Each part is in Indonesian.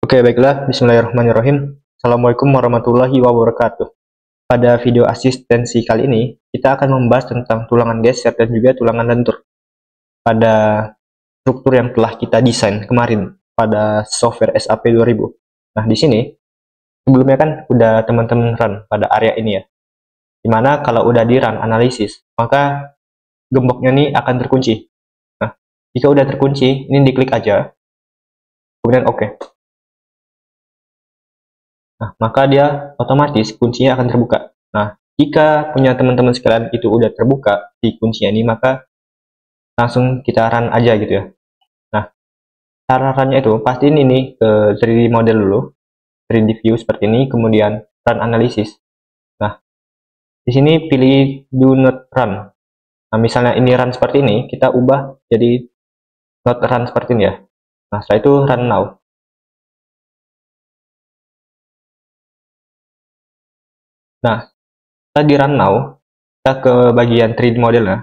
Oke, baiklah. Bismillahirrahmanirrahim. Assalamualaikum warahmatullahi wabarakatuh. Pada video asistensi kali ini, kita akan membahas tentang tulangan geser dan juga tulangan lentur pada struktur yang telah kita desain kemarin pada software SAP 2000. Nah, di sini, sebelumnya kan udah teman-teman run pada area ini ya. Dimana kalau udah di run analisis, maka gemboknya ini akan terkunci. Nah, jika udah terkunci, ini diklik aja, kemudian oke. Nah, maka dia otomatis kuncinya akan terbuka. Nah, jika punya teman-teman sekalian itu udah terbuka di kuncinya ini, maka langsung kita run aja gitu ya. Nah, cara runnya itu pastiin ini ke 3D model dulu, 3D view seperti ini, kemudian run analysis. Nah, di sini pilih do not run. Nah, misalnya ini run seperti ini, kita ubah jadi not run seperti ini ya. Nah, setelah itu run now. Nah, setelah di run now, kita ke bagian 3D model ya.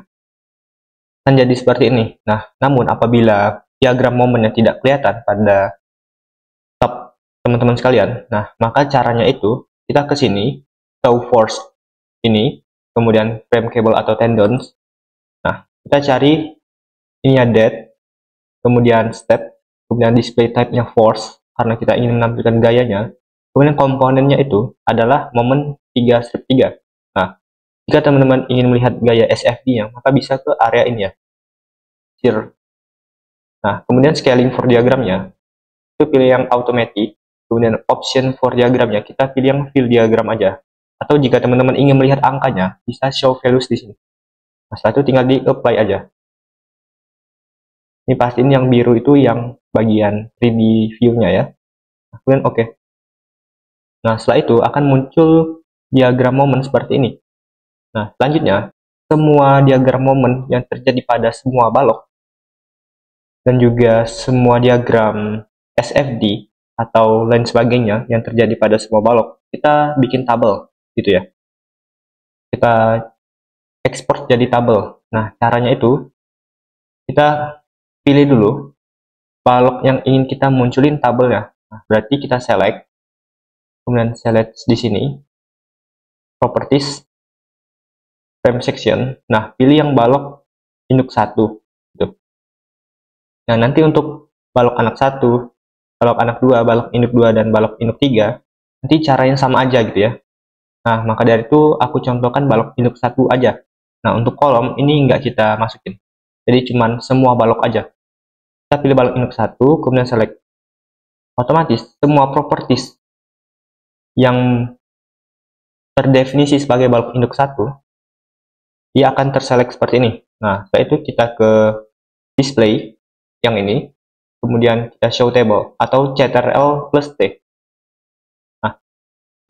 Akan jadi seperti ini. Nah, namun apabila diagram momennya tidak kelihatan pada tab teman-teman sekalian, nah maka caranya itu kita ke sini, show force ini, kemudian frame cable atau tendons. Nah, kita cari ininya dead, kemudian step, kemudian display type-nya force karena kita ingin menampilkan gayanya. Kemudian komponennya itu adalah momen 3 strip 3. Nah, jika teman-teman ingin melihat gaya SFD-nya, maka bisa ke area ini ya. Here. Nah, kemudian scaling for diagramnya, itu pilih yang automatic, kemudian option for diagramnya, kita pilih yang fill diagram aja. Atau jika teman-teman ingin melihat angkanya, bisa show values di sini. Nah, setelah itu tinggal di apply aja. Ini pastiin yang biru itu yang bagian 3D view-nya ya. Nah, kemudian oke. Nah, setelah itu akan muncul diagram momen seperti ini. Nah, selanjutnya, semua diagram momen yang terjadi pada semua balok dan juga semua diagram SFD atau lain sebagainya yang terjadi pada semua balok, kita bikin tabel gitu ya. Kita ekspor jadi tabel. Nah, caranya itu kita pilih dulu balok yang ingin kita munculin tabelnya. Nah, berarti kita select, kemudian select di sini, properties, frame section. Nah, pilih yang balok induk 1 gitu. Nah, nanti untuk balok anak 1, balok anak 2, balok induk 2, dan balok induk 3, nanti caranya sama aja gitu ya. Nah, maka dari itu aku contohkan balok induk 1 aja. Nah, untuk kolom ini nggak kita masukin. Jadi cuman semua balok aja. Kita pilih balok induk 1, kemudian select. Otomatis semua properties yang terdefinisi sebagai balok induk 1, dia akan terselect seperti ini. Nah, setelah itu kita ke display yang ini, kemudian kita show table atau CTRL plus T. Nah,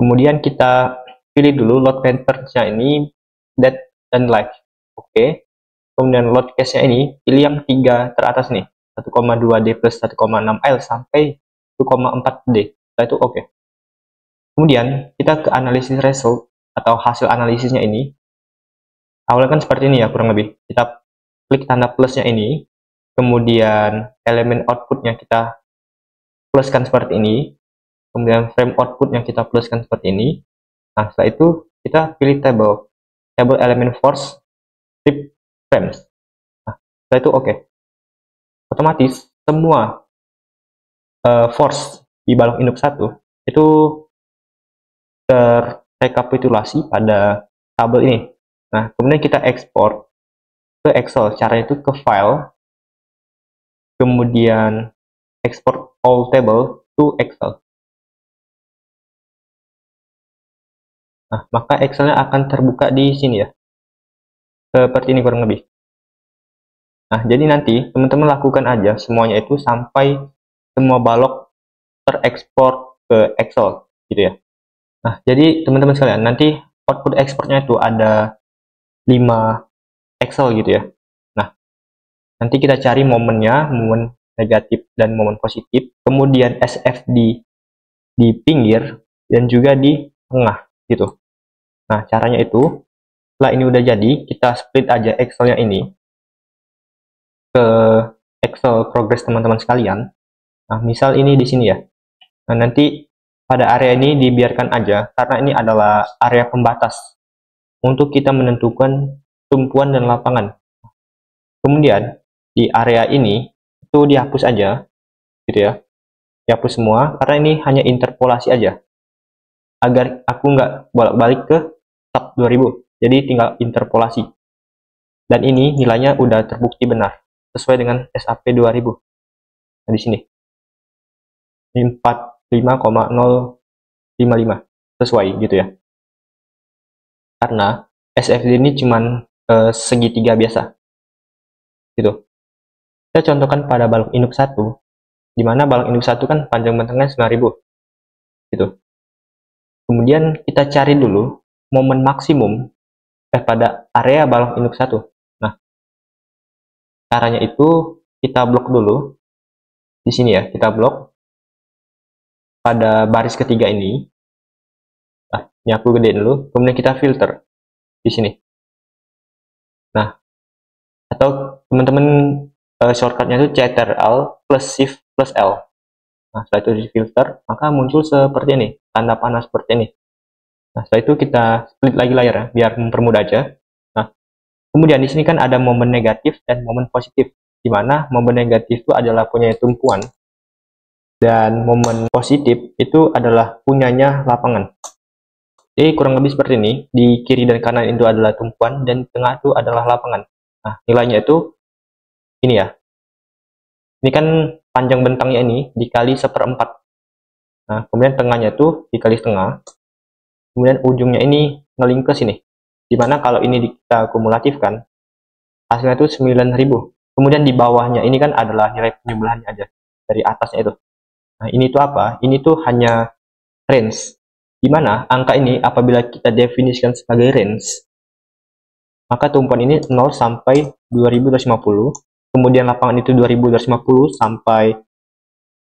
kemudian kita pilih dulu load pattern-nya ini dead dan live. Oke. Kemudian load case-nya ini pilih yang 3 teratas nih, 1,2D plus 1,6L sampai 1,4D. Setelah itu oke. Kemudian kita ke analisis result atau hasil analisisnya ini. Awalnya kan seperti ini ya kurang lebih. Kita klik tanda plusnya ini, kemudian elemen outputnya kita pluskan seperti ini, kemudian frame outputnya kita pluskan seperti ini. Nah, setelah itu kita pilih table elemen force strip frames. Nah, setelah itu oke. Otomatis semua force di balok induk 1 itu terrekapitulasi pada tabel ini. Nah, kemudian kita ekspor ke Excel. Caranya itu ke file, kemudian export all table to Excel. Nah, maka Excelnya akan terbuka di sini ya. Seperti ini kurang lebih. Nah, jadi nanti teman-teman lakukan aja semuanya itu sampai semua balok terekspor ke Excel gitu ya. Nah, jadi teman-teman sekalian, nanti output ekspornya itu ada 5 Excel gitu ya. Nah, nanti kita cari momennya, momen negatif dan momen positif, kemudian SFD di pinggir dan juga di tengah gitu. Nah, caranya itu setelah ini udah jadi, kita split aja Excel-nya ini ke Excel progress teman-teman sekalian. Nah, misal ini di sini ya. Nah, nanti pada area ini dibiarkan aja, karena ini adalah area pembatas untuk kita menentukan tumpuan dan lapangan. Kemudian, di area ini, itu dihapus aja, gitu ya. Dihapus semua, karena ini hanya interpolasi aja. Agar aku nggak bolak-balik ke tab 2000. Jadi tinggal interpolasi. Dan ini nilainya udah terbukti benar, sesuai dengan SAP 2000. Nah, di sini. 45,055 sesuai gitu ya, karena SFD ini cuman segitiga biasa gitu. Kita contohkan pada balok induk 1, di mana balok induk 1 kan panjang bentangnya 9000 gitu. Kemudian kita cari dulu momen maksimum pada area balok induk 1. Nah, caranya itu kita blok dulu di sini ya, kita blok pada baris ketiga ini. Nah, ini aku gedein dulu, kemudian kita filter di sini. Nah, atau teman-teman shortcutnya itu Ctrl plus Shift plus L. Nah, setelah itu di filter, maka muncul seperti ini, tanda panah seperti ini. Nah, setelah itu kita split lagi layar ya, biar mempermudah aja. Nah, kemudian di sini kan ada momen negatif dan momen positif, di mana momen negatif itu adalah punya tumpuan, dan momen positif itu adalah punyanya lapangan. Jadi kurang lebih seperti ini, di kiri dan kanan itu adalah tumpuan, dan di tengah itu adalah lapangan. Nah, nilainya itu ini ya. Ini kan panjang bentangnya ini dikali 1/4. Nah, kemudian tengahnya itu dikali setengah. Kemudian ujungnya ini ngeling ke sini. Dimana kalau ini kita kumulatifkan, hasilnya itu 9000. Kemudian di bawahnya ini kan adalah nilai penyebelahannya aja. Dari atasnya itu. Nah, ini tuh apa? Ini tuh hanya range. Dimana angka ini apabila kita definisikan sebagai range, maka tumpuan ini 0 sampai 2250. Kemudian lapangan itu 2250 sampai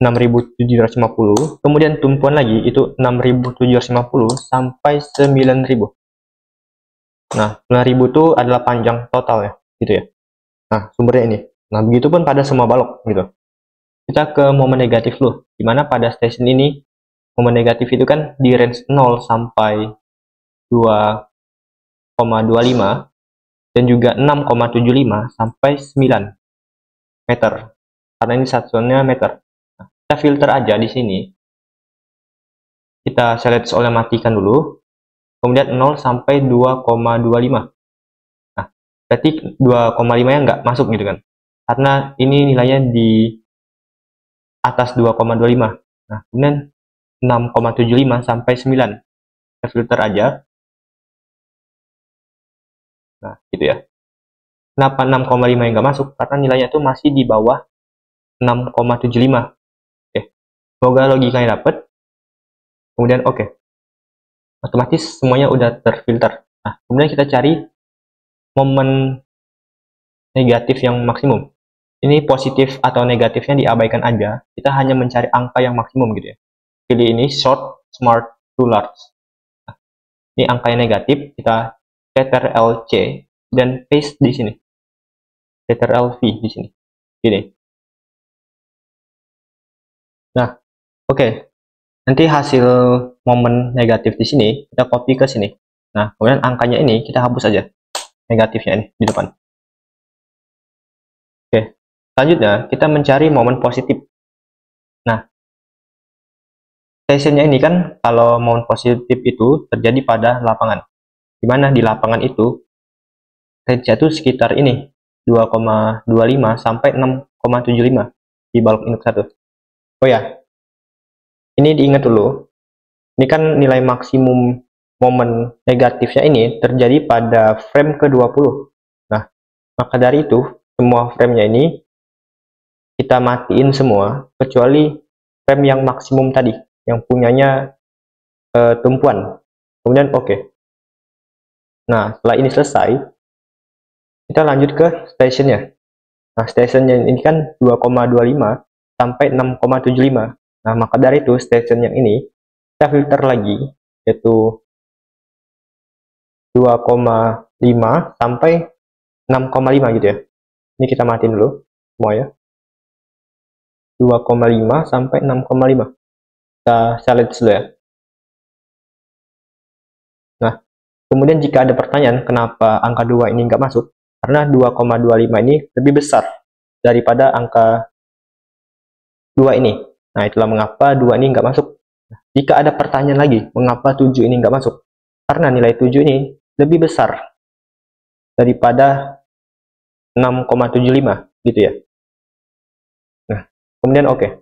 6750. Kemudian tumpuan lagi itu 6750 sampai 9000. Nah, 9000 itu adalah panjang total ya, gitu ya. Nah, sumbernya ini. Nah, begitupun pada semua balok gitu. Kita ke momen negatif dulu. Dimana pada station ini momen negatif itu kan di range 0 sampai 2,25 dan juga 6,75 sampai 9 meter. Karena ini satuannya meter. Nah, kita filter aja di sini. Kita select soalnya matikan dulu. Kemudian 0 sampai 2,25. Nah, berarti 2,5 nya nggak masuk gitu kan. Karena ini nilainya di atas 2,25. Nah, kemudian 6,75 sampai 9. Kita filter aja. Nah, gitu ya. Kenapa 6,5 yang nggak masuk? Karena nilainya itu masih di bawah 6,75. Oke. Semoga logikanya dapet. Kemudian oke. Otomatis semuanya udah terfilter. Nah, kemudian kita cari momen negatif yang maksimum. Ini positif atau negatifnya diabaikan aja. Kita hanya mencari angka yang maksimum gitu ya. Pilih ini short, smart, to large. Nah, ini angka yang negatif, kita Ctrl C dan paste di sini. Ctrl V di sini. Gini. Nah, oke. Nanti hasil momen negatif di sini kita copy ke sini. Nah, kemudian angkanya ini kita hapus aja. Negatifnya ini di depan. Oke. Selanjutnya, kita mencari momen positif. Nah, stationnya ini kan kalau momen positif itu terjadi pada lapangan. Dimana di lapangan itu range-nya itu sekitar ini 2,25 sampai 6,75 di balok induk 1. Oh ya, ini diingat dulu. Ini kan nilai maksimum momen negatifnya ini terjadi pada frame ke-20. Nah, maka dari itu semua frame-nya ini kita matiin semua kecuali frame yang maksimum tadi, yang punyanya tumpuan. Kemudian oke. Nah, setelah ini selesai, kita lanjut ke stationnya. Nah, stationnya ini kan 2,25 sampai 6,75. Nah, maka dari itu station yang ini kita filter lagi, yaitu 2,5 sampai 6,5 gitu ya. Ini kita matiin dulu semua ya. 2,5 sampai 6,5. Kita select dulu ya. Nah, kemudian jika ada pertanyaan kenapa angka 2 ini nggak masuk, karena 2,25 ini lebih besar daripada angka 2 ini. Nah, itulah mengapa 2 ini nggak masuk. Nah, jika ada pertanyaan lagi, mengapa 7 ini nggak masuk? Karena nilai 7 ini lebih besar daripada 6,75 gitu ya. Nah, kemudian oke.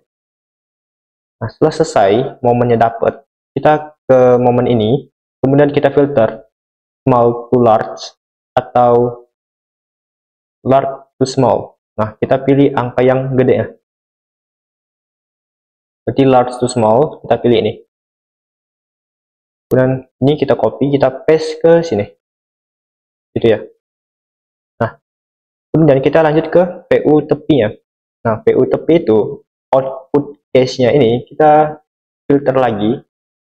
Nah, setelah selesai, momennya dapat, kita ke momen ini, kemudian kita filter small to large atau large to small. Nah, kita pilih angka yang gede ya. Berarti large to small, kita pilih ini. Kemudian ini kita copy, kita paste ke sini. Gitu ya. Nah, kemudian kita lanjut ke PU tepinya. Nah, PU tepi itu output case-nya ini kita filter lagi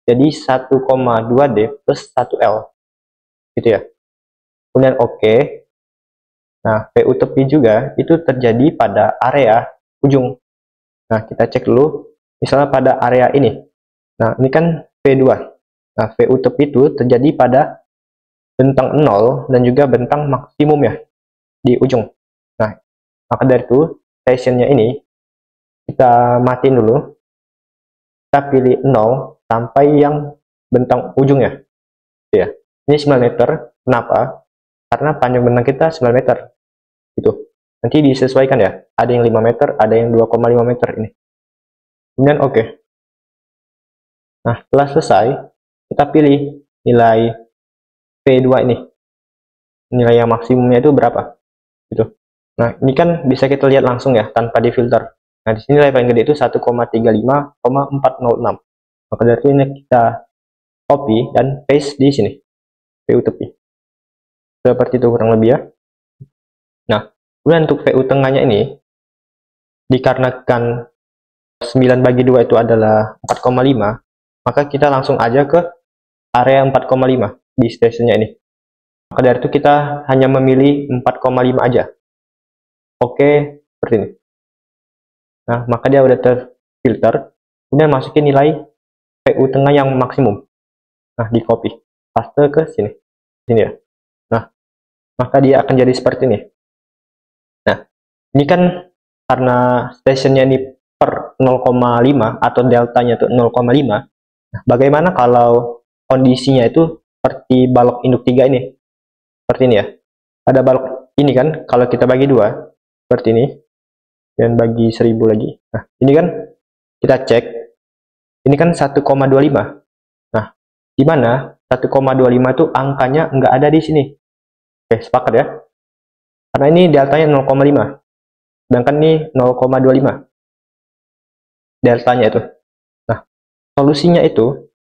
jadi 1,2D plus 1L. Gitu ya. Kemudian oke. Nah, PU tepi juga itu terjadi pada area ujung. Nah, kita cek dulu misalnya pada area ini. Nah, ini kan P2. Nah, PU tepi itu terjadi pada bentang 0 dan juga bentang maksimum ya di ujung. Nah, maka dari itu stationnya ini kita matiin dulu. Kita pilih 0 sampai yang bentang ujungnya. Ya. Ini 9 meter. Kenapa? Karena panjang benang kita 9 meter. Gitu. Nanti disesuaikan ya. Ada yang 5 meter, ada yang 2,5 meter ini. Kemudian oke. Nah, setelah selesai, kita pilih nilai P2 ini. Nilai yang maksimumnya itu berapa? Gitu. Nah, ini kan bisa kita lihat langsung ya, tanpa difilter. Nah, di sini nilai paling gede itu 1,35,406. Maka dari itu ini kita copy dan paste di sini. PU tepi. Seperti itu kurang lebih ya. Nah, kemudian untuk PU tengahnya ini, dikarenakan 9 bagi 2 itu adalah 4,5, maka kita langsung aja ke area 4,5 di stationnya ini. Maka dari itu kita hanya memilih 4,5 aja. Oke, seperti ini. Nah, maka dia udah terfilter. Kemudian masukin nilai PU tengah yang maksimum. Nah, di copy. Paste ke sini. Sini ya. Nah, maka dia akan jadi seperti ini. Nah, ini kan karena stationnya ini per 0,5 atau deltanya itu 0,5. Nah, bagaimana kalau kondisinya itu seperti balok induk 3 ini? Seperti ini ya. Ada balok ini kan, kalau kita bagi 2, seperti ini. Dan bagi 1000 lagi. Nah, ini kan kita cek. Ini kan 1,25. Nah, di mana 1,25 itu angkanya nggak ada di sini. Oke, sepakat ya. Karena ini deltanya 0,5. Sedangkan ini 0,25. Deltanya itu. Nah, solusinya itu,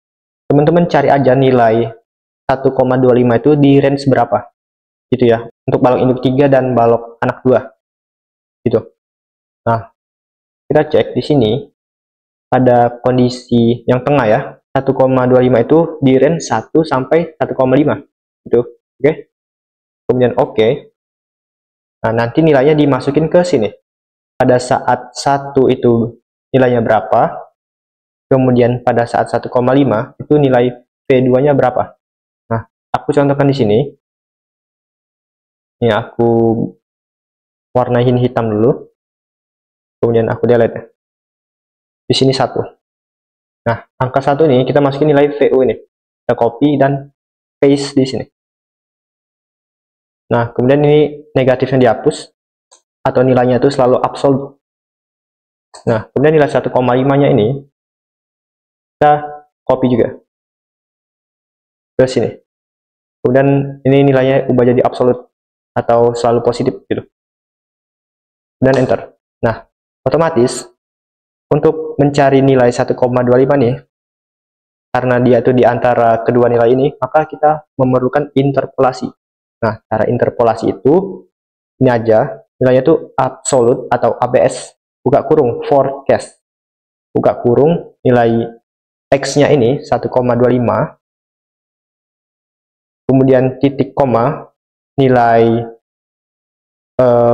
teman-teman cari aja nilai 1,25 itu di range berapa. Gitu ya. Untuk balok induk 3 dan balok anak 2. Gitu. Nah, kita cek di sini ada kondisi yang tengah ya. 1,25 itu di range 1 sampai 1,5. Gitu. Oke. Kemudian oke. Nah, nanti nilainya dimasukin ke sini. Pada saat 1 itu nilainya berapa? Kemudian pada saat 1,5 itu nilai V2-nya berapa? Nah, aku contohkan di sini. Ini aku warnain hitam dulu. Kemudian aku delete. Di sini 1. Nah, angka 1 ini kita masukin nilai VU ini. Kita copy dan paste di sini. Nah, kemudian ini negatifnya dihapus. Atau nilainya itu selalu absolut. Nah, kemudian nilai 1,5-nya ini kita copy juga ke sini. Kemudian ini nilainya ubah jadi absolut atau selalu positif gitu. Dan enter. Nah, otomatis untuk mencari nilai 1,25 nih, karena dia itu di antara kedua nilai ini, maka kita memerlukan interpolasi. Nah, cara interpolasi itu ini aja, nilainya itu absolut atau ABS, buka kurung forecast. Buka kurung nilai X-nya ini 1,25. Kemudian titik koma nilai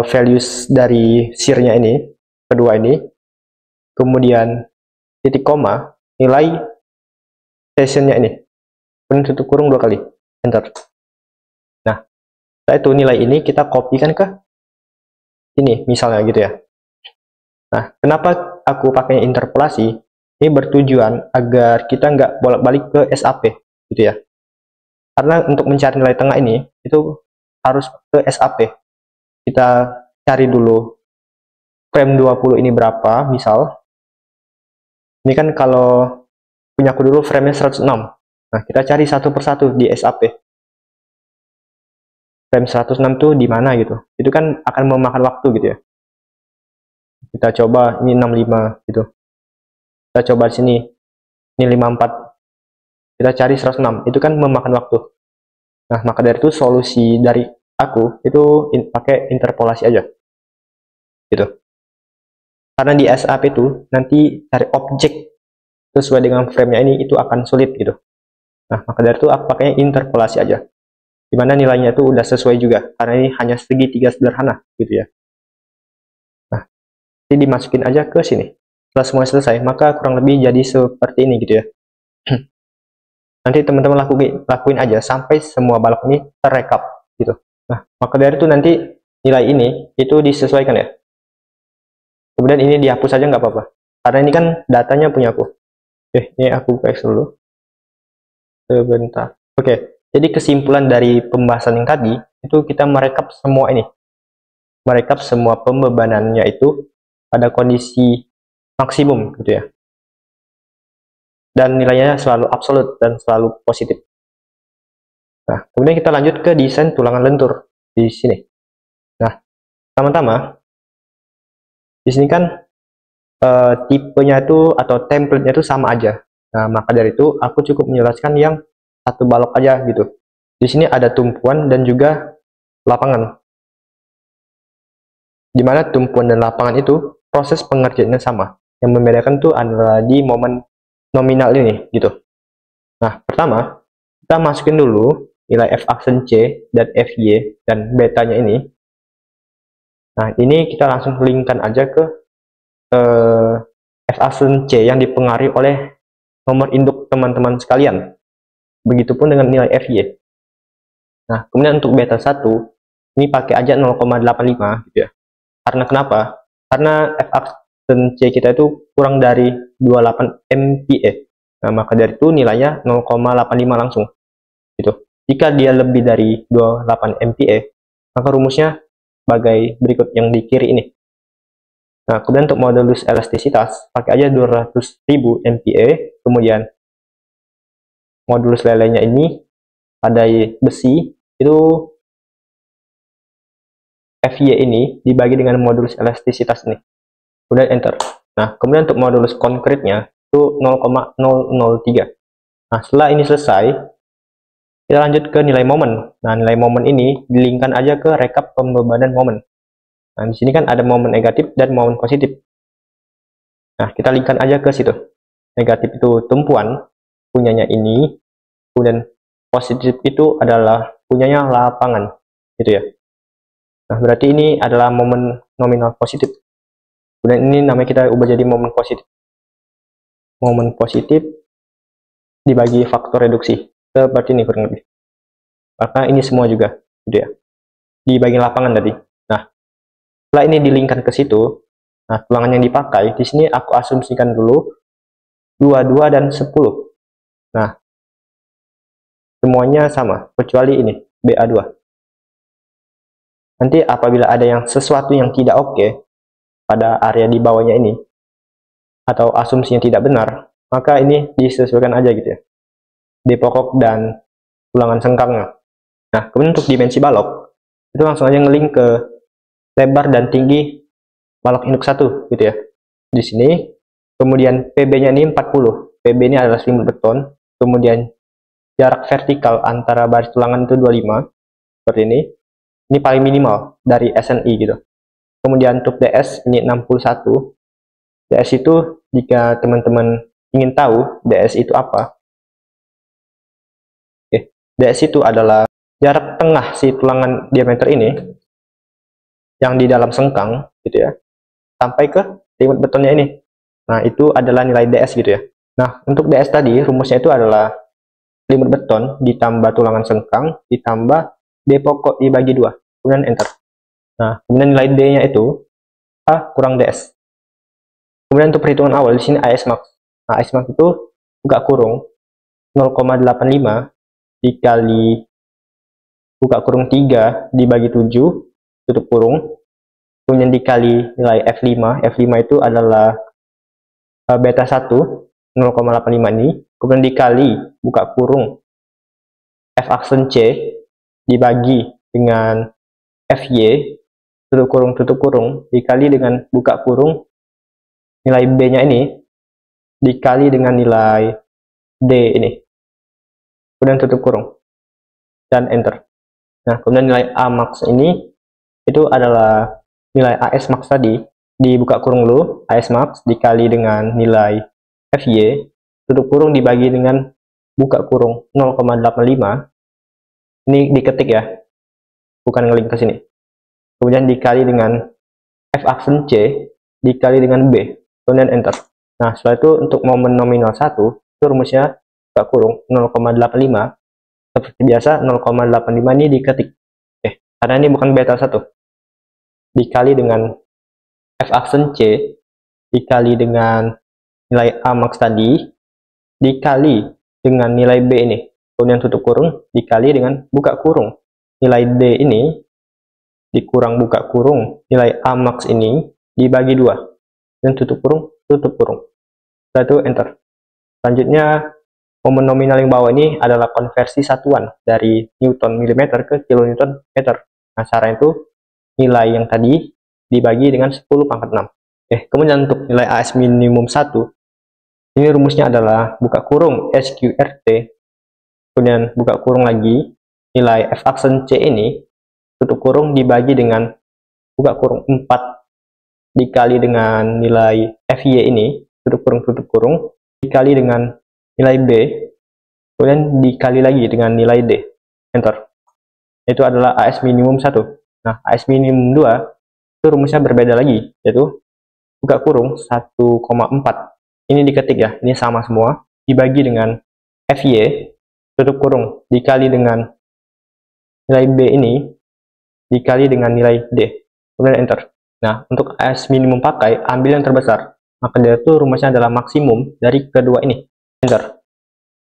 values dari SIR-nya ini, kedua ini, kemudian titik koma nilai sessionnya ini. Kemudian tutup kurung 2 kali, enter. Nah, setelah itu nilai ini kita kopikan ke ini, misalnya gitu ya. Nah, kenapa aku pakai interpolasi? Ini bertujuan agar kita nggak bolak-balik ke SAP, gitu ya. Karena untuk mencari nilai tengah ini, itu harus ke SAP. Kita cari dulu frame 20 ini berapa, misal. Ini kan kalau punya aku dulu frame-nya 106. Nah, kita cari satu persatu di SAP. Frame 106 tuh di mana gitu. Itu kan akan memakan waktu gitu ya. Kita coba ini 65 gitu. Kita coba di sini. Ini 54. Kita cari 106. Itu kan memakan waktu. Nah, maka dari itu solusi dari aku itu pakai interpolasi aja. Gitu. Karena di SAP itu nanti cari objek sesuai dengan frame-nya ini itu akan sulit gitu. Nah, maka dari itu aku pakai interpolasi aja. Dimana nilainya itu udah sesuai juga, karena ini hanya segitiga sederhana gitu ya. Nah, jadi dimasukin aja ke sini. Setelah semua selesai, maka kurang lebih jadi seperti ini gitu ya. Nanti teman-teman lakuin aja sampai semua balok ini terrekap gitu. Nah, maka dari itu nanti nilai ini itu disesuaikan ya. Kemudian ini dihapus aja nggak apa-apa, karena ini kan datanya punya aku. Oke, ini aku buka Excel dulu. Sebentar. Oke, jadi kesimpulan dari pembahasan yang tadi, itu kita merekap semua ini. Merekap semua pembebanannya itu pada kondisi maksimum gitu ya. Dan nilainya selalu absolut dan selalu positif. Nah, kemudian kita lanjut ke desain tulangan lentur di sini. Nah, pertama-tama di sini kan tipenya itu atau template-nya itu sama aja. Nah, maka dari itu aku cukup menjelaskan yang satu balok aja gitu. Di sini ada tumpuan dan juga lapangan. Di mana tumpuan dan lapangan itu proses pengerjaannya sama. Yang membedakan tuh adalah di momen nominal ini gitu. Nah, pertama kita masukin dulu nilai F aksen C dan FY dan betanya ini. Nah, ini kita langsung linkkan aja ke F aksen C yang dipengaruhi oleh nomor induk teman-teman sekalian. Begitupun dengan nilai FY. Nah, kemudian untuk beta 1, ini pakai aja 0,85 gitu ya. Karena kenapa? Karena F aksen C kita itu kurang dari 28 MPa. Nah, maka dari itu nilainya 0,85 langsung. Gitu. Jika dia lebih dari 28 MPa, maka rumusnya sebagai berikut yang di kiri ini. Nah, kemudian untuk modulus elastisitas, pakai aja 200.000 MPa, kemudian modulus lelenya ini pada besi, itu FY ini dibagi dengan modulus elastisitas ini. Kemudian enter. Nah, kemudian untuk modulus konkretnya, itu 0,003. Nah, setelah ini selesai, kita lanjut ke nilai momen. Nah, nilai momen ini dilingkan aja ke rekap pembebanan momen. Nah, di sini kan ada momen negatif dan momen positif. Nah, kita linkkan aja ke situ. Negatif itu tumpuan, punyanya ini, kemudian positif itu adalah punyanya lapangan, gitu ya. Nah, berarti ini adalah momen nominal positif. Kemudian ini namanya kita ubah jadi momen positif. Momen positif dibagi faktor reduksi. Seperti ini kurang lebih. Maka ini semua juga, gitu ya. Di bagian lapangan tadi. Nah, setelah ini dilingkan ke situ, nah, tulangan yang dipakai, di sini aku asumsikan dulu 22 dan 10. Nah, semuanya sama, kecuali ini, BA2. Nanti apabila ada yang sesuatu yang tidak oke pada area di bawahnya ini, atau asumsinya tidak benar, maka ini disesuaikan aja gitu ya. Di pokok dan tulangan sengkangnya. Nah, kemudian untuk dimensi balok, itu langsung aja ngelink ke lebar dan tinggi balok induk 1 gitu ya. Di sini, kemudian PB-nya ini 40. PB ini adalah selimut beton. Kemudian jarak vertikal antara baris tulangan itu 25 seperti ini. Ini paling minimal dari SNI gitu. Kemudian untuk DS ini 61. DS itu jika teman-teman ingin tahu DS itu apa? DS itu adalah jarak tengah si tulangan diameter ini yang di dalam sengkang gitu ya, sampai ke selimut betonnya ini. Nah, itu adalah nilai DS gitu ya. Nah, untuk DS tadi, rumusnya itu adalah limit beton ditambah tulangan sengkang ditambah D pokok dibagi 2. Kemudian enter. Nah, kemudian nilai D-nya itu A kurang DS. Kemudian untuk perhitungan awal di sini AS max. Nah, AS max itu buka kurung 0,85 dikali buka kurung 3 dibagi 7 tutup kurung, kemudian dikali nilai F5. F5 itu adalah beta 1 0,85 ini, kemudian dikali buka kurung F aksen C dibagi dengan FY tutup kurung dikali dengan buka kurung nilai B-nya ini dikali dengan nilai D ini, kemudian tutup kurung dan enter. Nah, kemudian nilai A max ini itu adalah nilai AS max tadi dibuka kurung dulu, AS max dikali dengan nilai FY tutup kurung dibagi dengan buka kurung 0,85. Ini diketik ya, bukan ngelink ke sini. Kemudian dikali dengan F aksen C dikali dengan B, kemudian enter. Nah, setelah itu untuk momen nominal 1 itu rumusnya buka kurung 0,85. Seperti biasa 0,85 ini diketik. Karena ini bukan beta 1. Dikali dengan F aksen C dikali dengan nilai A max tadi dikali dengan nilai B ini, kemudian tutup kurung dikali dengan buka kurung nilai D ini dikurang buka kurung nilai A max ini dibagi 2 dan tutup kurung. Setelah itu enter. Selanjutnya momen nominal yang bawah ini adalah konversi satuan dari Newton milimeter ke kilonewton meter. Nah, cara itu nilai yang tadi dibagi dengan 10 pangkat 6. Kemudian untuk nilai AS minimum 1, ini rumusnya adalah buka kurung SQRT, kemudian buka kurung lagi, nilai F aksen C ini, tutup kurung dibagi dengan buka kurung 4, dikali dengan nilai FY ini, tutup kurung, dikali dengan nilai B, kemudian dikali lagi dengan nilai D, enter. Itu adalah AS minimum 1. Nah, AS minimum 2, itu rumusnya berbeda lagi, yaitu buka kurung 1,4. Ini diketik ya, ini sama semua, dibagi dengan FY, tutup kurung, dikali dengan nilai B ini, dikali dengan nilai D, kemudian enter. Nah, untuk AS minimum pakai, ambil yang terbesar, maka dia itu rumusnya adalah maksimum dari kedua ini, enter.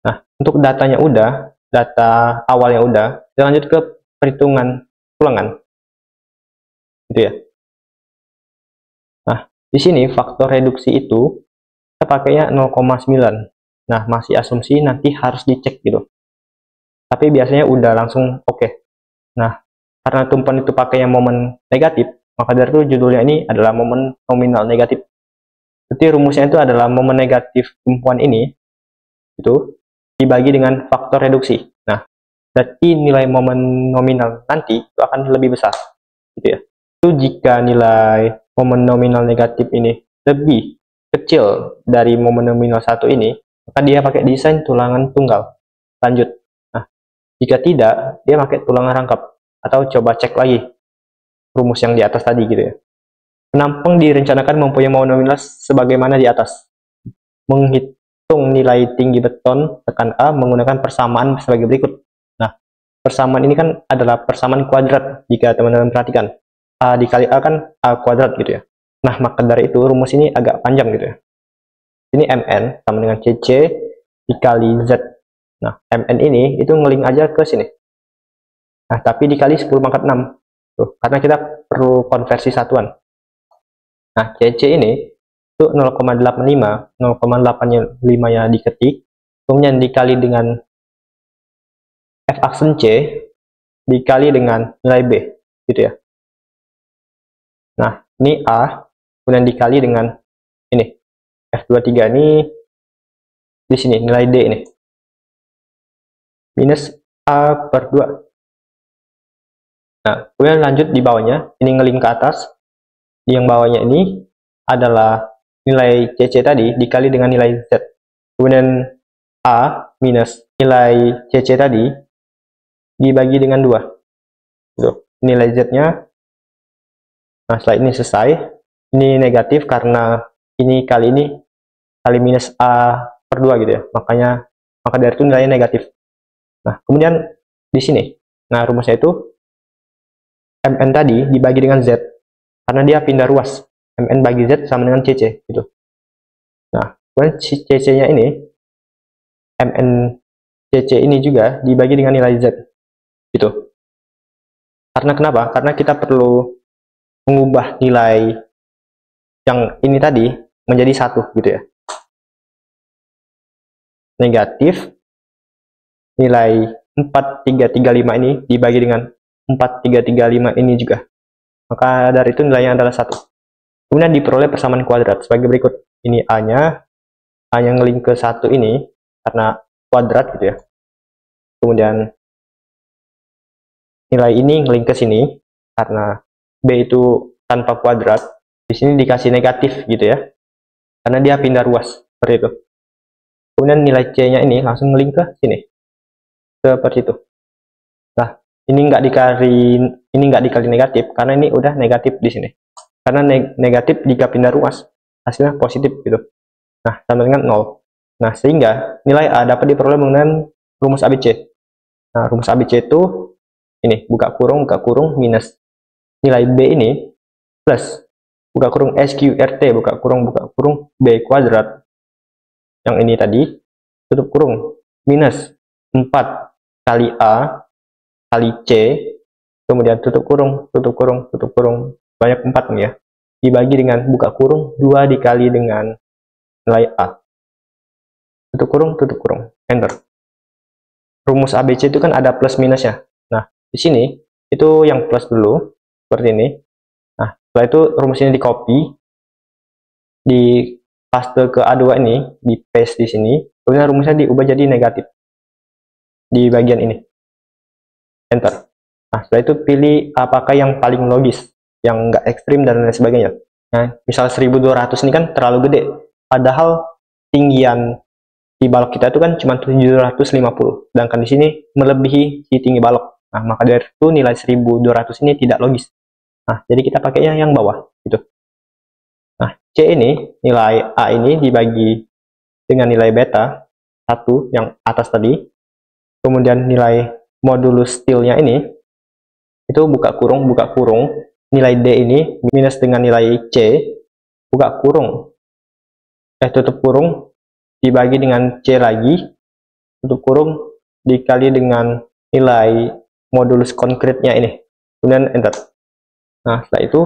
Nah, untuk datanya udah, data awalnya udah, kita lanjut ke perhitungan ulangan, gitu ya. Nah, di sini faktor reduksi itu kita pakainya 0,9. Nah, masih asumsi nanti harus dicek gitu. Tapi biasanya udah langsung oke. Nah, karena tumpuan itu pakainya momen negatif, maka dari itu judulnya ini adalah momen nominal negatif. Jadi rumusnya itu adalah momen negatif tumpuan ini itu dibagi dengan faktor reduksi. Nah, berarti nilai momen nominal nanti itu akan lebih besar, gitu ya. Itu jika nilai momen nominal negatif ini lebih kecil dari momen nominal 1 ini, maka dia pakai desain tulangan tunggal. Lanjut. Nah, jika tidak, dia pakai tulangan rangkap. Atau coba cek lagi rumus yang di atas tadi gitu ya. Penampung direncanakan mempunyai momen nominal sebagaimana di atas. Menghitung nilai tinggi beton, tekan A menggunakan persamaan sebagai berikut. Nah, persamaan ini kan adalah persamaan kuadrat jika teman-teman perhatikan. A dikali A kan A kuadrat gitu ya. Nah, maka dari itu rumus ini agak panjang gitu ya. Ini MN sama dengan CC dikali Z. Nah, MN ini itu ngeling aja ke sini. Nah, tapi dikali 10 pangkat 6. Tuh, karena kita perlu konversi satuan. Nah, CC ini itu 0,85, 0,85-nya diketik, kemudian dikali dengan F aksen C, dikali dengan nilai B, gitu ya. Nah, ini A, kemudian dikali dengan ini, F23 ini, di sini, nilai D ini. Minus A per 2. Nah, kemudian lanjut di bawahnya, ini ngeling ke atas. Yang bawahnya ini adalah nilai CC tadi dikali dengan nilai Z. Kemudian A minus nilai CC tadi dibagi dengan 2. Tuh, nilai Z-nya. Nah, setelah ini selesai. Ini negatif karena ini kali minus A per 2 gitu ya. Maka dari itu nilainya negatif. Nah, kemudian di sini. Nah, rumusnya itu MN tadi dibagi dengan Z karena dia pindah ruas. MN bagi Z sama dengan CC gitu. Nah, kemudian CC-nya ini MN CC ini juga dibagi dengan nilai Z gitu. Karena kenapa? Karena kita perlu mengubah nilai yang ini tadi menjadi 1 gitu ya. Negatif nilai 4335 ini dibagi dengan 4335 ini juga. Maka dari itu nilainya adalah 1. Kemudian diperoleh persamaan kuadrat sebagai berikut. Ini A-nya ngeling ke 1 ini karena kuadrat gitu ya. Kemudian nilai ini ngeling ke sini karena B itu tanpa kuadrat. Di sini dikasih negatif gitu ya. Karena dia pindah ruas seperti itu. Kemudian nilai C-nya ini langsung ngeling ke sini. Seperti itu. Nah, ini nggak dikali negatif karena ini udah negatif di sini. Karena negatif jika pindah ruas hasilnya positif gitu. Nah, sama dengan 0. Nah, sehingga nilai A dapat diperoleh menggunakan rumus ABC. Nah, rumus ABC itu ini, buka kurung, minus nilai B ini plus buka kurung SQRT, buka kurung, B kuadrat. Yang ini tadi, tutup kurung, minus 4 kali A kali C, kemudian tutup kurung, banyak 4 nih ya, dibagi dengan buka kurung 2 dikali dengan nilai A. Tutup kurung, enter. Rumus ABC itu kan ada plus minusnya. Nah, di sini itu yang plus dulu, seperti ini. Nah, setelah itu rumus ini di copy, di paste ke A2 ini, di paste di sini, kemudian rumusnya diubah jadi negatif di bagian ini. Enter. Nah, setelah itu pilih apakah yang paling logis, yang enggak ekstrim dan lain sebagainya. Nah, misal 1200 ini kan terlalu gede, padahal tinggian di balok kita itu kan cuma 750, sedangkan di sini melebihi si tinggi balok. Nah, maka dari itu nilai 1200 ini tidak logis. Nah, jadi kita pakainya yang bawah gitu. Nah, C ini, nilai A ini dibagi dengan nilai beta 1 yang atas tadi. Kemudian nilai modulus tilnya ini itu buka kurung, nilai D ini minus dengan nilai C, buka kurung, tutup kurung, dibagi dengan C lagi, tutup kurung, dikali dengan nilai modulus konkretnya ini, kemudian enter. Nah, setelah itu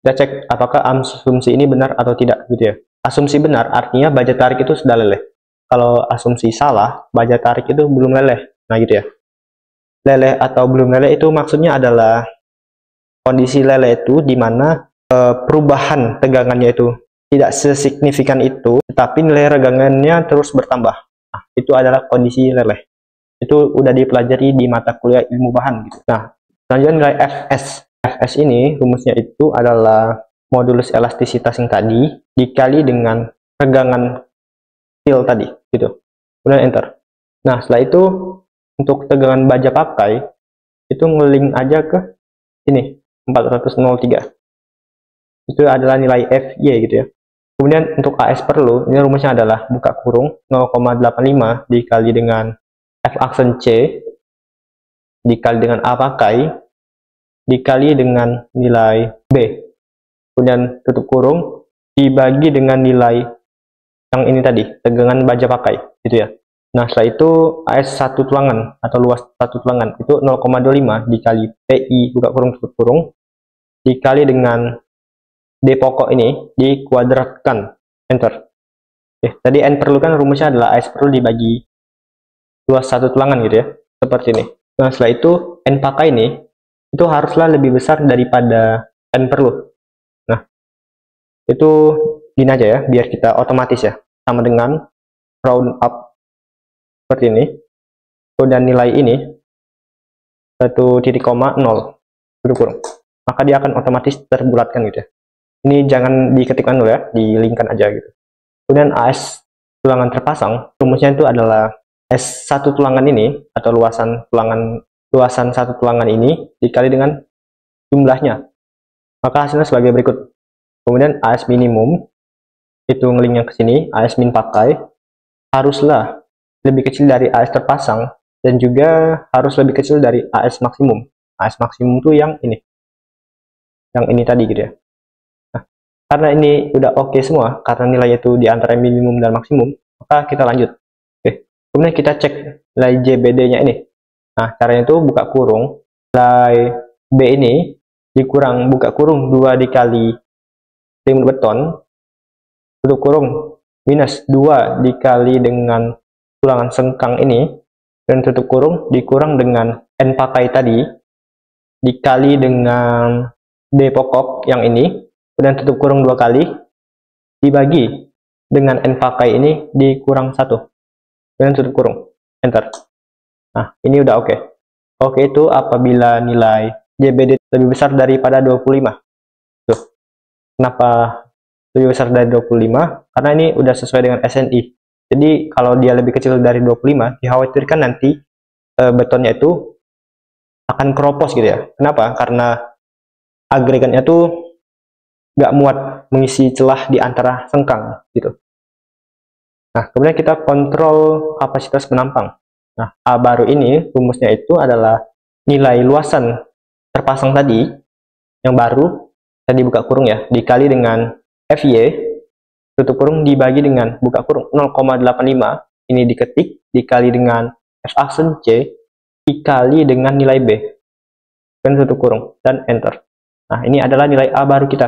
kita cek apakah asumsi ini benar atau tidak gitu ya. Asumsi benar artinya baja tarik itu sudah leleh. Kalau asumsi salah, baja tarik itu belum leleh. Nah gitu ya. Leleh atau belum leleh itu maksudnya adalah kondisi leleh itu di mana perubahan tegangannya itu tidak sesignifikan itu, tetapi nilai regangannya terus bertambah. Nah, itu adalah kondisi leleh. Itu udah dipelajari di mata kuliah ilmu bahan gitu. Nah, selanjutnya nilai Fs. Fs ini rumusnya itu adalah modulus elastisitas yang tadi dikali dengan regangan til tadi gitu. Kemudian enter. Nah, setelah itu untuk tegangan baja pakai itu ngeling aja ke ini 403. Itu adalah nilai Fy gitu ya. Kemudian untuk AS perlu, ini rumusnya adalah buka kurung 0,85 dikali dengan F aksen C dikali dengan A pakai dikali dengan nilai B. Kemudian tutup kurung dibagi dengan nilai yang ini tadi, tegangan baja pakai gitu ya. Nah, setelah itu AS satu tulangan atau luas satu tulangan itu 0,25 dikali PI buka kurung tutup kurung dikali dengan D pokok ini dikuadratkan, enter. Tadi N perlu kan rumusnya adalah AS perlu dibagi luas satu tulangan gitu ya, seperti ini. Nah, setelah itu N pakai ini itu haruslah lebih besar daripada N perlu. Nah, itu gini aja ya, biar kita otomatis ya, sama dengan round up seperti ini. Kemudian nilai ini 1,0 tutup kurung, maka dia akan otomatis terbulatkan gitu ya. Ini jangan diketikkan dulu ya, di-linkkan aja gitu. Kemudian AS tulangan terpasang, rumusnya itu adalah S1 tulangan ini atau luasan satu tulangan ini dikali dengan jumlahnya. Maka hasilnya sebagai berikut. Kemudian AS minimum itu ngelingnya ke sini, AS min pakai haruslah lebih kecil dari AS terpasang, dan juga harus lebih kecil dari AS maksimum. AS maksimum itu yang ini tadi gitu ya. Nah, karena ini udah oke semua, karena nilai itu di antara minimum dan maksimum, maka kita lanjut. Oke. Kemudian kita cek nilai JBD-nya ini. Nah, caranya itu buka kurung, nilai B ini dikurang buka kurung 2 dikali selimut beton, tutup kurung, minus 2 dikali dengan tulangan sengkang ini, dan tutup kurung dikurang dengan N pakai tadi, dikali dengan D pokok yang ini, dan tutup kurung 2 kali, dibagi dengan N pakai ini dikurang 1, dan tutup kurung, enter. Nah, ini udah oke. Oke itu apabila nilai JBD lebih besar daripada 25. Tuh, kenapa lebih besar dari 25? Karena ini udah sesuai dengan SNI. Jadi kalau dia lebih kecil dari 25, dikhawatirkan nanti betonnya itu akan keropos gitu ya. Kenapa? Karena agregatnya tuh nggak muat mengisi celah di antara sengkang gitu. Nah, kemudian kita kontrol kapasitas penampang. Nah, A baru ini rumusnya itu adalah nilai luasan terpasang tadi yang baru tadi buka kurung ya, dikali dengan FY tutup kurung dibagi dengan buka kurung 0,85, ini diketik, dikali dengan F aksen C dikali dengan nilai B, dan tutup kurung, dan enter. Nah, ini adalah nilai A baru kita.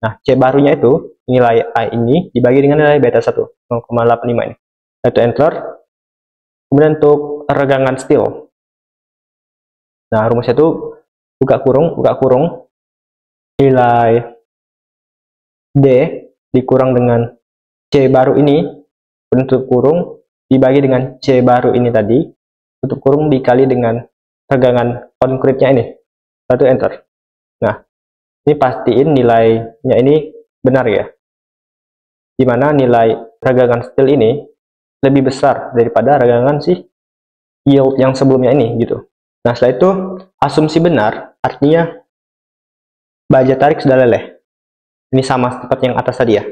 Nah, C barunya itu nilai A ini dibagi dengan nilai beta 1, 0,85 ini. Itu enter. Kemudian untuk regangan steel, nah rumusnya itu buka kurung, nilai D dikurang dengan C baru ini, tutup kurung, dibagi dengan C baru ini tadi, tutup kurung dikali dengan regangan konkretnya ini, lalu enter. Nah, ini pastiin nilainya ini benar ya, dimana nilai regangan steel ini lebih besar daripada regangan si yield yang sebelumnya ini gitu. Nah, setelah itu asumsi benar, artinya baja tarik sudah leleh. Ini sama seperti yang atas tadi ya.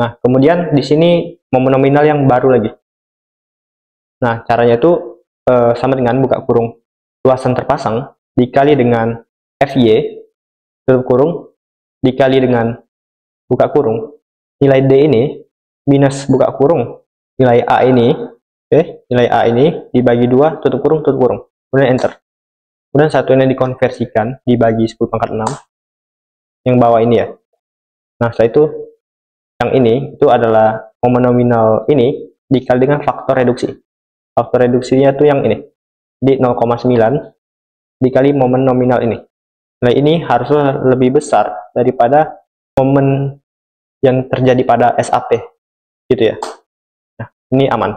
Nah, kemudian di sini momen nominal yang baru lagi. Nah, caranya itu sama dengan buka kurung luasan terpasang dikali dengan FY tutup kurung dikali dengan buka kurung nilai D ini minus buka kurung nilai A ini, nilai A ini dibagi 2 tutup kurung, kemudian enter. Kemudian satunya dikonversikan dibagi 10 pangkat 6 yang bawah ini ya. Nah, setelah itu yang ini itu adalah momen nominal ini dikali dengan faktor reduksi. Faktor reduksinya itu yang ini di 0,9 dikali momen nominal ini. Nah, ini harusnya lebih besar daripada momen yang terjadi pada SAP gitu ya. Nah, ini aman.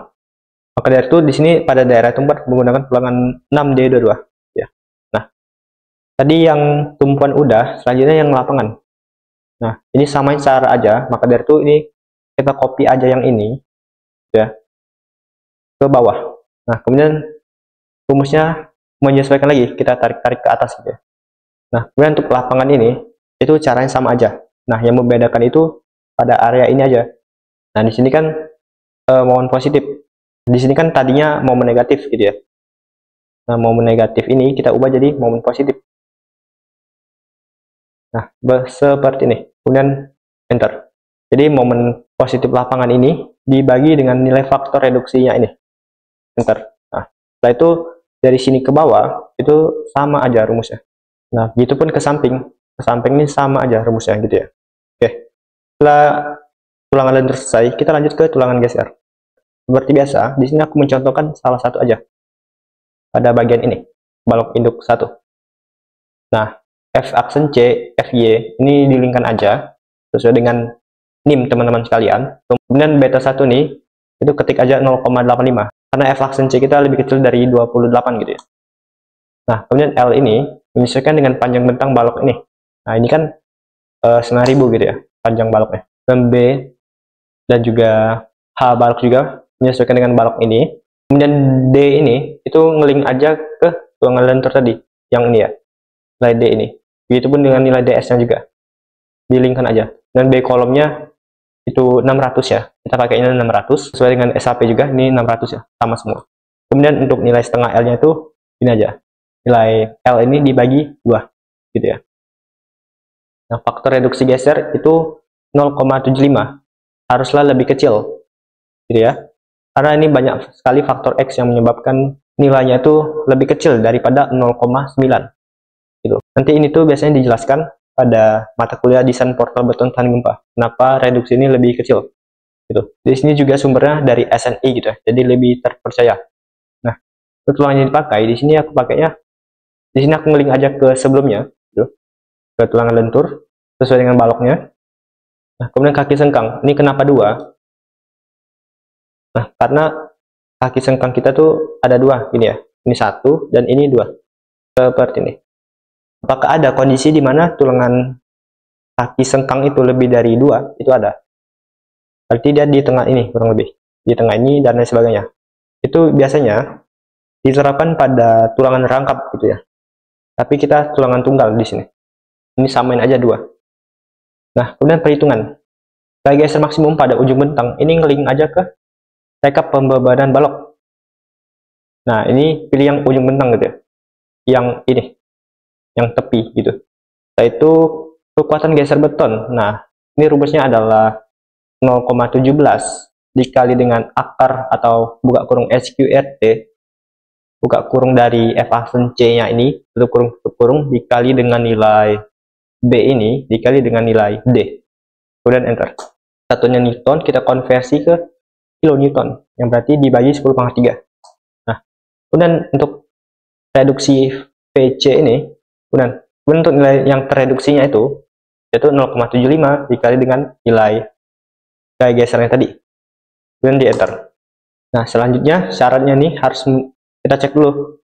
Maka dari itu di sini pada daerah tempat menggunakan tulangan 6D22 ya. Nah, tadi yang tumpuan udah, selanjutnya yang lapangan. Nah, ini samain cara aja, maka dari itu ini kita copy aja yang ini ya ke bawah. Nah, kemudian rumusnya menyesuaikan lagi, kita tarik-tarik ke atas gitu ya. Nah, kemudian untuk lapangan ini itu caranya sama aja. Nah, yang membedakan itu pada area ini aja. Nah, di sini kan momen positif. Di sini kan tadinya momen negatif gitu ya. Nah, momen negatif ini kita ubah jadi momen positif. Nah, seperti ini. Kemudian enter. Jadi momen positif lapangan ini dibagi dengan nilai faktor reduksinya ini. Enter. Nah, setelah itu dari sini ke bawah itu sama aja rumusnya. Nah, gitu pun ke samping. Ke samping ini sama aja rumusnya gitu ya. Oke. Setelah tulangan lentur selesai, kita lanjut ke tulangan geser. Seperti biasa, di sini aku mencontohkan salah satu aja. Pada bagian ini, balok induk 1. Nah, F aksen C, FY ini dilingkan aja sesuai dengan NIM teman-teman sekalian. Kemudian beta 1 nih, itu ketik aja 0,85. Karena F aksen C kita lebih kecil dari 28 gitu ya. Nah, kemudian L ini menyesuaikan dengan panjang bentang balok ini. Nah, ini kan 9.000 gitu ya, panjang baloknya. Dan B dan juga H balok juga menyesuaikan dengan balok ini. Kemudian D ini itu ngeling aja ke tulangan lentur tadi, yang ini ya, nilai D ini. Begitupun dengan nilai DS nya juga, dilingkan aja. Dan B kolomnya itu 600 ya, kita pakainya 600 sesuai dengan SHP juga, ini 600 ya, sama semua. Kemudian untuk nilai setengah L nya itu ini aja, nilai L ini dibagi 2 gitu ya. Nah, faktor reduksi geser itu 0,75, haruslah lebih kecil gitu ya, karena ini banyak sekali faktor X yang menyebabkan nilainya itu lebih kecil daripada 0,9 gitu. Nanti ini tuh biasanya dijelaskan pada mata kuliah desain portal beton tahan gempa, kenapa reduksi ini lebih kecil gitu. Di sini juga sumbernya dari SNI gitu ya, jadi lebih terpercaya. Nah, tulang yang dipakai di sini aku pakainya, di sini aku ngeling aja ke sebelumnya gitu, ke tulangan lentur sesuai dengan baloknya. Nah, kemudian kaki sengkang ini kenapa 2? Nah, karena kaki sengkang kita tuh ada 2 gini ya, ini 1 dan ini 2 seperti ini. Apakah ada kondisi di mana tulangan kaki sengkang itu lebih dari 2? Itu ada. Berarti dia di tengah ini kurang lebih, di tengah ini dan lain sebagainya. Itu biasanya diterapkan pada tulangan rangkap gitu ya. Tapi kita tulangan tunggal di sini. Ini samain aja 2. Nah, kemudian perhitungan. Gaya geser maksimum pada ujung bentang ini ngeling aja ke rekap pembebanan balok. Nah, ini pilih yang ujung bentang gitu ya. Yang ini, yang tepi gitu. Yaitu kekuatan geser beton. Nah, ini rumusnya adalah 0,17 dikali dengan akar atau buka kurung SQRT, buka kurung dari F aksen C nya ini, tutup kurung dikali dengan nilai B ini, dikali dengan nilai D. Kemudian enter. Satunya Newton, kita konversi ke kilonewton, yang berarti dibagi 10⁻3. Nah, kemudian untuk reduksi VC ini, kemudian untuk nilai yang tereduksinya itu, yaitu 0,75 dikali dengan nilai gaya gesernya tadi, kemudian di enter. Nah, selanjutnya syaratnya nih harus kita cek dulu.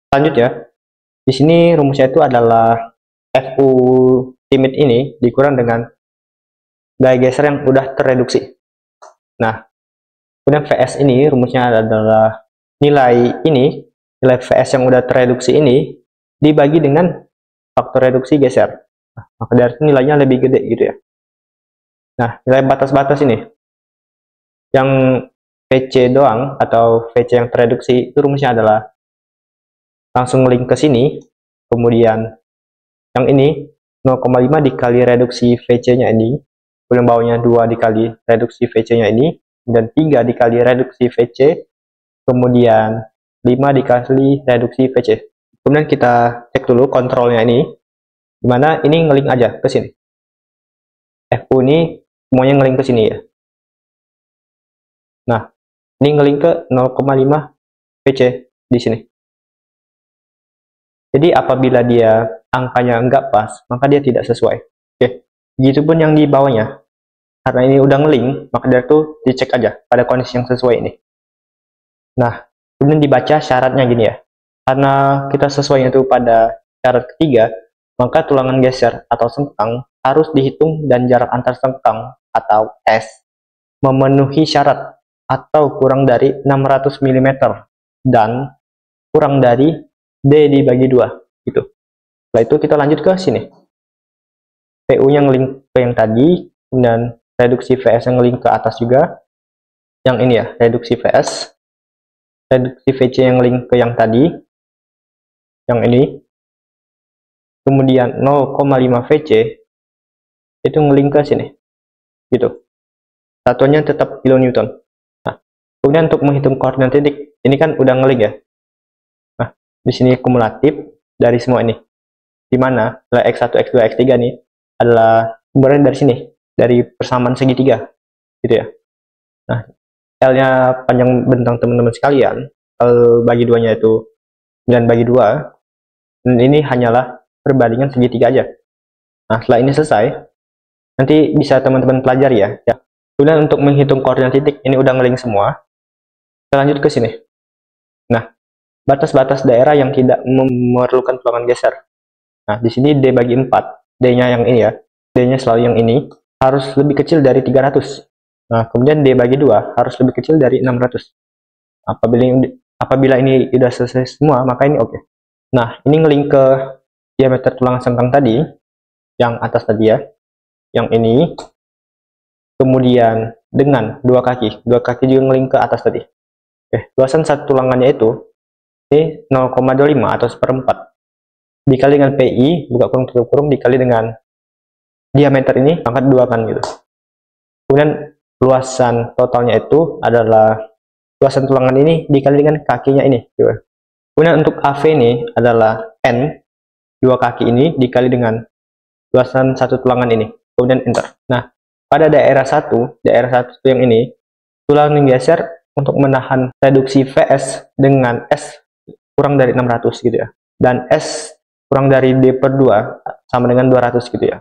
Selanjutnya di sini rumusnya itu adalah FU limit ini dikurang dengan gaya geser yang udah tereduksi. Nah, kemudian VS ini rumusnya adalah nilai ini, nilai VS yang udah tereduksi ini dibagi dengan faktor reduksi geser. Nah, maka dari itu nilainya lebih gede gitu ya. Nah, nilai batas-batas ini yang VC doang atau VC yang tereduksi itu rumusnya adalah langsung link ke sini, kemudian yang ini 0,5 dikali reduksi VC-nya ini, kemudian bawahnya 2 dikali reduksi VC-nya ini, dan 3 dikali reduksi VC, kemudian 5 dikali reduksi VC. Kemudian kita cek dulu kontrolnya ini, dimana ini ngelink aja ke sini. FU ini semuanya ngelink ke sini ya. Nah, ini ngelink ke 0,5 VC di sini. Jadi apabila dia angkanya enggak pas, maka dia tidak sesuai. Oke, begitupun yang di bawahnya. Karena ini udah ngelink, maka dari itu dicek aja pada kondisi yang sesuai ini. Nah, kemudian dibaca syaratnya gini ya. Karena kita sesuainya itu pada syarat ketiga, maka tulangan geser atau sengkang harus dihitung dan jarak antar sengkang atau S memenuhi syarat atau kurang dari 600 mm dan kurang dari D dibagi 2 gitu. Setelah itu kita lanjut ke sini. PU nya ngelink ke yang tadi, dan reduksi VS yang ngelink ke atas juga. Yang ini ya, reduksi VS. Reduksi VC yang link ke yang tadi, yang ini, kemudian 0,5 VC itu ngelink ke sini gitu, satuannya tetap kilonewton. Nah, kemudian untuk menghitung koordinat titik ini kan udah ngelink ya. Nah, di sini kumulatif dari semua ini, dimana nilai x1 x2 x3 nih adalah sumbernya dari sini, dari persamaan segitiga gitu ya. Nah, L nya panjang bentang teman-teman sekalian, L bagi 2 nya itu 9 bagi 2, dan ini hanyalah perbandingan segitiga aja. Nah, setelah ini selesai, nanti bisa teman-teman pelajari ya. Kemudian untuk menghitung koordinat titik, ini udah ngelink semua. Kita lanjut ke sini. Nah, batas-batas daerah yang tidak memerlukan tulangan geser. Nah, di sini D bagi 4, D-nya yang ini ya, D-nya selalu yang ini, harus lebih kecil dari 300. Nah, kemudian D bagi 2 harus lebih kecil dari 600. Apabila ini sudah selesai semua, maka ini oke. Nah, ini ngelink ke diameter tulang sengkang tadi, yang atas tadi ya, yang ini, kemudian dengan dua kaki juga ngeling ke atas tadi. Oke, luasan satu tulangannya itu ini 0,25 atau seperempat dikali dengan PI buka kurung tutup kurung dikali dengan diameter ini pangkat 2 kan gitu. Kemudian luasan totalnya itu adalah luasan tulangan ini dikali dengan kakinya ini gitu. Kemudian untuk AV ini adalah N dua kaki ini dikali dengan luasan satu tulangan ini, kemudian enter. Nah, pada daerah satu yang ini, tulang geser untuk menahan reduksi VS dengan S kurang dari 600 gitu ya, dan S kurang dari D per 2 sama dengan 200 gitu ya.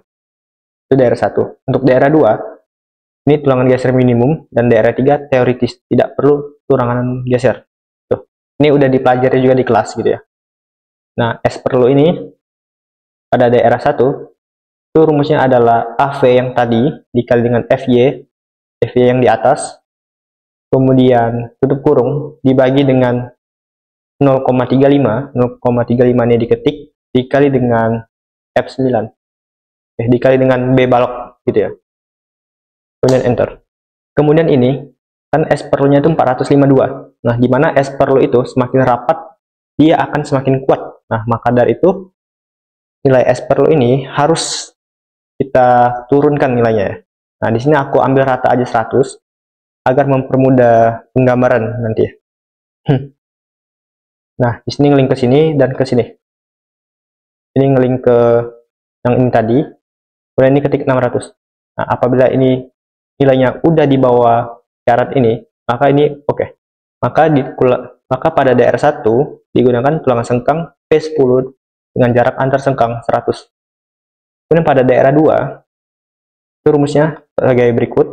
Itu daerah 1. Untuk daerah 2, ini tulangan geser minimum, dan daerah 3 teoritis, tidak perlu tulangan geser. Tuh. Ini udah dipelajari juga di kelas gitu ya. Nah, S perlu ini pada daerah 1 itu rumusnya adalah AV yang tadi dikali dengan FY yang di atas, kemudian tutup kurung dibagi dengan 0,35 ini diketik dikali dengan F9 dikali dengan B balok gitu ya, kemudian enter. Kemudian ini kan S perlunya itu 452. Nah, dimana S perlu itu semakin rapat dia akan semakin kuat. Nah, maka dari itu nilai S perlu ini harus kita turunkan nilainya. Nah, di sini aku ambil rata aja 100 agar mempermudah penggambaran nanti. Nah, di sini ngelink ke sini dan ke sini. Ini ngelink ke yang ini tadi. Kemudian ini ketik 600. Nah, apabila ini nilainya udah di bawah syarat ini, maka ini oke. Maka pada daerah 1 digunakan tulangan sengkang P10 dengan jarak antar sengkang 100. Kemudian pada daerah 2 itu rumusnya sebagai berikut.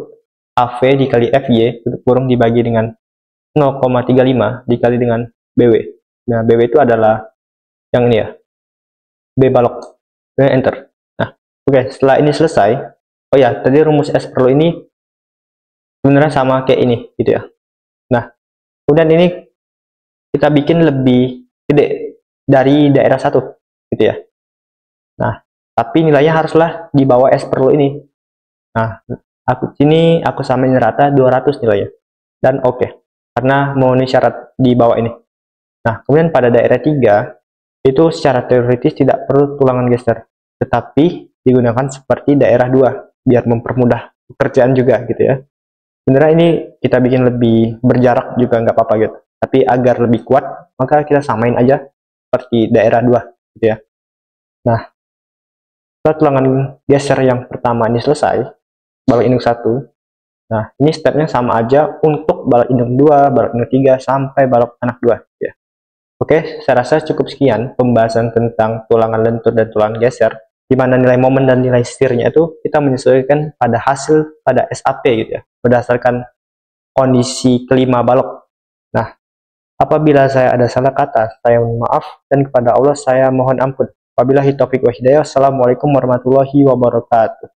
AV dikali FY tutup kurung dibagi dengan 0,35 dikali dengan BW. Nah, BW itu adalah yang ini ya, B balok. Kemudian enter. Nah, oke, setelah ini selesai, oh ya, tadi rumus S perlu ini sebenarnya sama kayak ini gitu ya. Nah, kemudian ini kita bikin lebih gede dari daerah 1 gitu ya. Nah, tapi nilainya haruslah di bawah S perlu ini. Nah, aku samain rata 200 nilainya. Dan oke, karena memenuhi syarat di bawah ini. Nah, kemudian pada daerah 3, itu secara teoritis tidak perlu tulangan geser, tetapi digunakan seperti daerah 2, biar mempermudah pekerjaan juga gitu ya. Sebenarnya ini kita bikin lebih berjarak juga nggak apa-apa gitu. Tapi agar lebih kuat, maka kita samain aja seperti daerah 2 gitu ya. Nah, setelah tulangan geser yang pertama ini selesai, balok induk 1, nah ini stepnya sama aja untuk balok induk 2, balok induk 3, sampai balok anak 2 ya. Oke, saya rasa cukup sekian pembahasan tentang tulangan lentur dan tulangan geser, di mana nilai momen dan nilai setirnya itu kita menyesuaikan pada hasil pada SAP gitu ya, berdasarkan kondisi kelima balok. Nah, apabila saya ada salah kata, saya mohon maaf, dan kepada Allah saya mohon ampun. Wabillahi taufiq wa hidayah. Assalamualaikum warahmatullahi wabarakatuh.